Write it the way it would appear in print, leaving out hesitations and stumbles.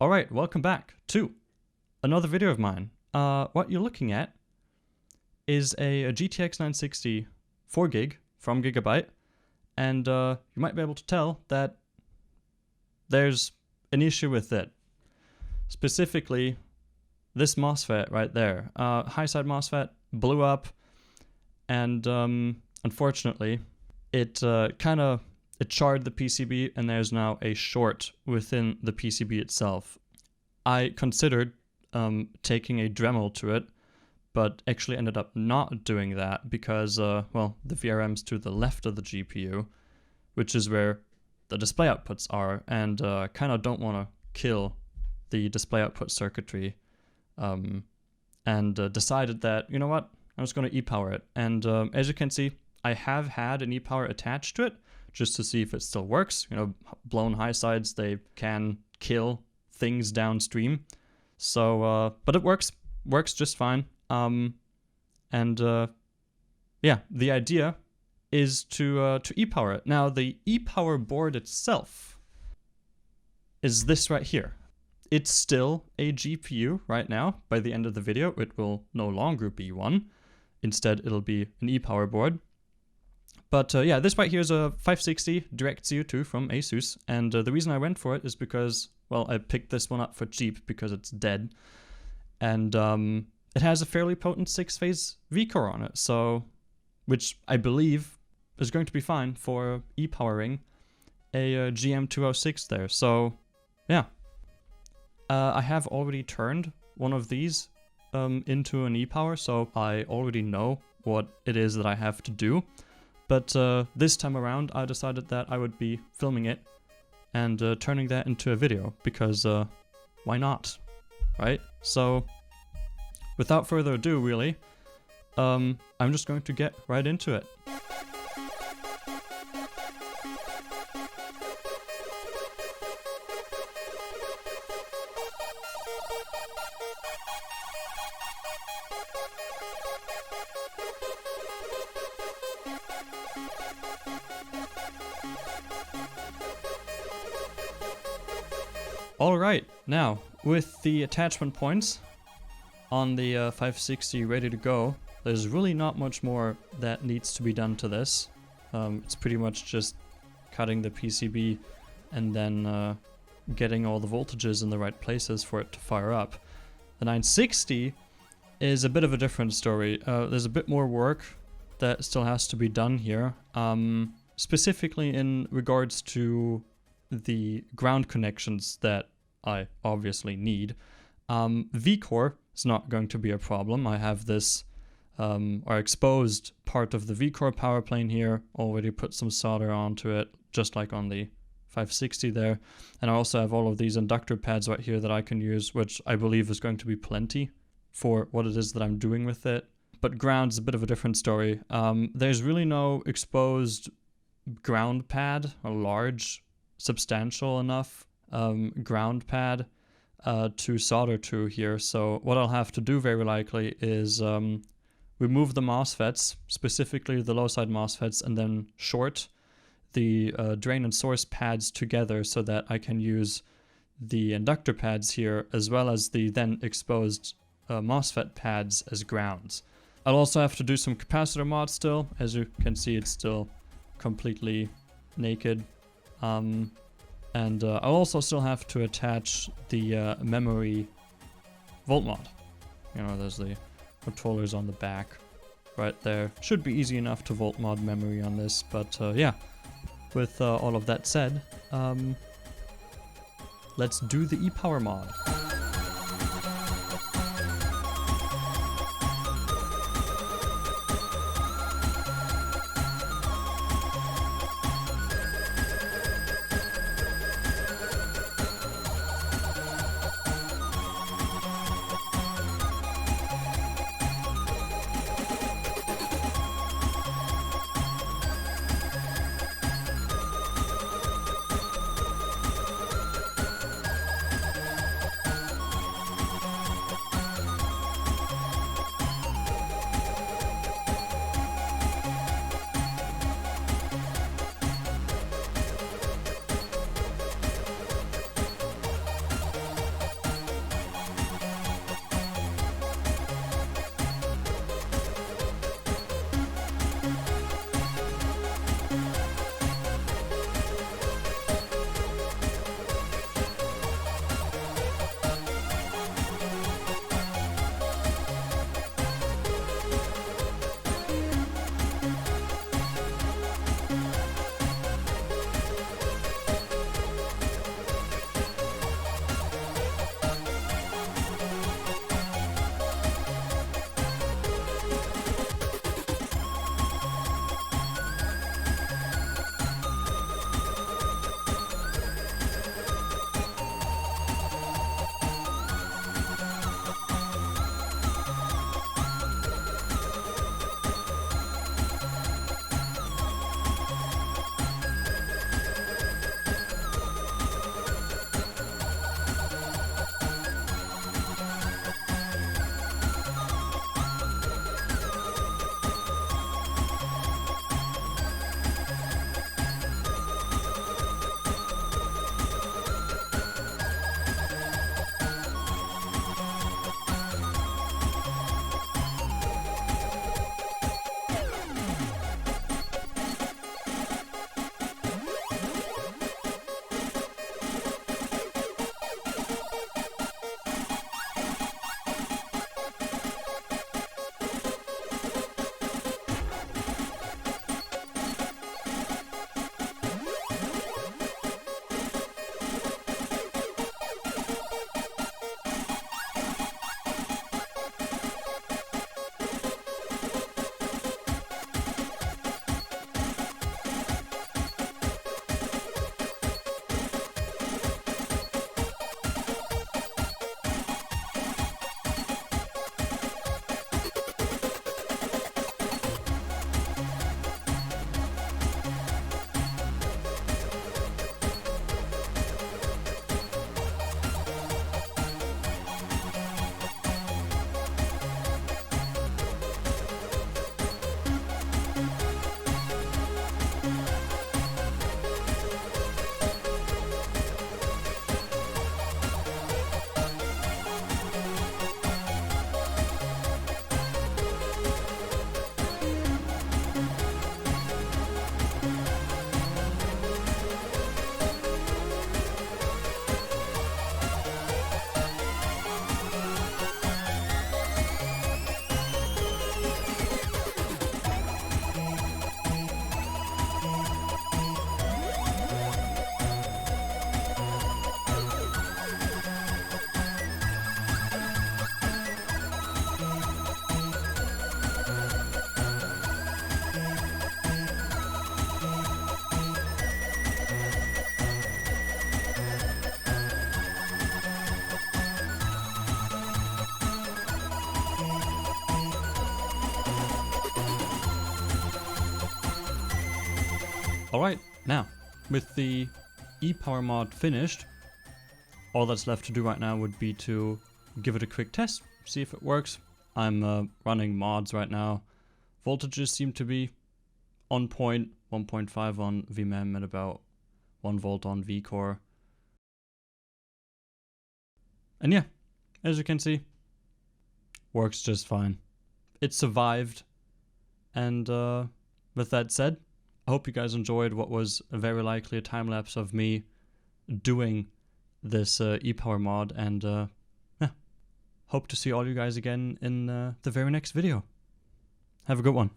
Alright, welcome back to another video of mine. What you're looking at is a GTX 960 4GB from Gigabyte, and you might be able to tell that there's an issue with it. Specifically, this MOSFET right there. High side MOSFET blew up, and unfortunately, it charred the PCB, and there's now a short within the PCB itself. I considered taking a Dremel to it, but actually ended up not doing that because, well, the VRM's to the left of the GPU, which is where the display outputs are, and kind of don't want to kill the display output circuitry, and decided that, you know what, I'm just going to e-power it. And as you can see, I have had an e-power attached to it, just to see if it still works. You know, blown high sides, they can kill things downstream. So, but it works just fine. Yeah, the idea is to e-power it. Now, the e-power board itself is this right here. It's still a GPU right now. By the end of the video, it will no longer be one. Instead, it'll be an e-power board. But yeah, this right here is a 560 Direct CO2 from Asus, and the reason I went for it is because, well, I picked this one up for cheap because it's dead, and it has a fairly potent 6-phase V-core on it, so, which I believe is going to be fine for e-powering a GM206 there. So yeah, I have already turned one of these into an e-power, so I already know what it is that I have to do. But this time around, I decided that I would be filming it and turning that into a video, because why not, right? So, without further ado, really, I'm just going to get right into it. Alright, now, with the attachment points on the 560 ready to go, there's really not much more that needs to be done to this. It's pretty much just cutting the PCB and then getting all the voltages in the right places for it to fire up. The 960 is a bit of a different story. There's a bit more work that still has to be done here, specifically in regards to the ground connections that I obviously need. V-core is not going to be a problem. I have this our exposed part of the V-core power plane here, already put some solder onto it, just like on the 560 there. And I also have all of these inductor pads right here that I can use, which I believe is going to be plenty for what it is that I'm doing with it. But ground's a bit of a different story. There's really no exposed ground pad, a large, substantial enough ground pad to solder to here. So what I'll have to do very likely is remove the MOSFETs, specifically the low side MOSFETs, and then short the drain and source pads together so that I can use the inductor pads here as well as the then exposed MOSFET pads as grounds. I'll also have to do some capacitor mod still. As you can see, it's still completely naked. And I'll also still have to attach the memory volt mod. You know, there's the controllers on the back right there. Should be easy enough to volt mod memory on this, but yeah, with all of that said, let's do the e-power mod. Alright, now, with the e-power mod finished, all that's left to do right now would be to give it a quick test, see if it works. I'm running mods right now. Voltages seem to be on point, 1.5 on VMem and about 1 volt on vCore. And yeah, as you can see, works just fine. It survived. And with that said, I hope you guys enjoyed what was very likely a time lapse of me doing this e-power mod, and yeah, hope to see all you guys again in the very next video. Have a good one.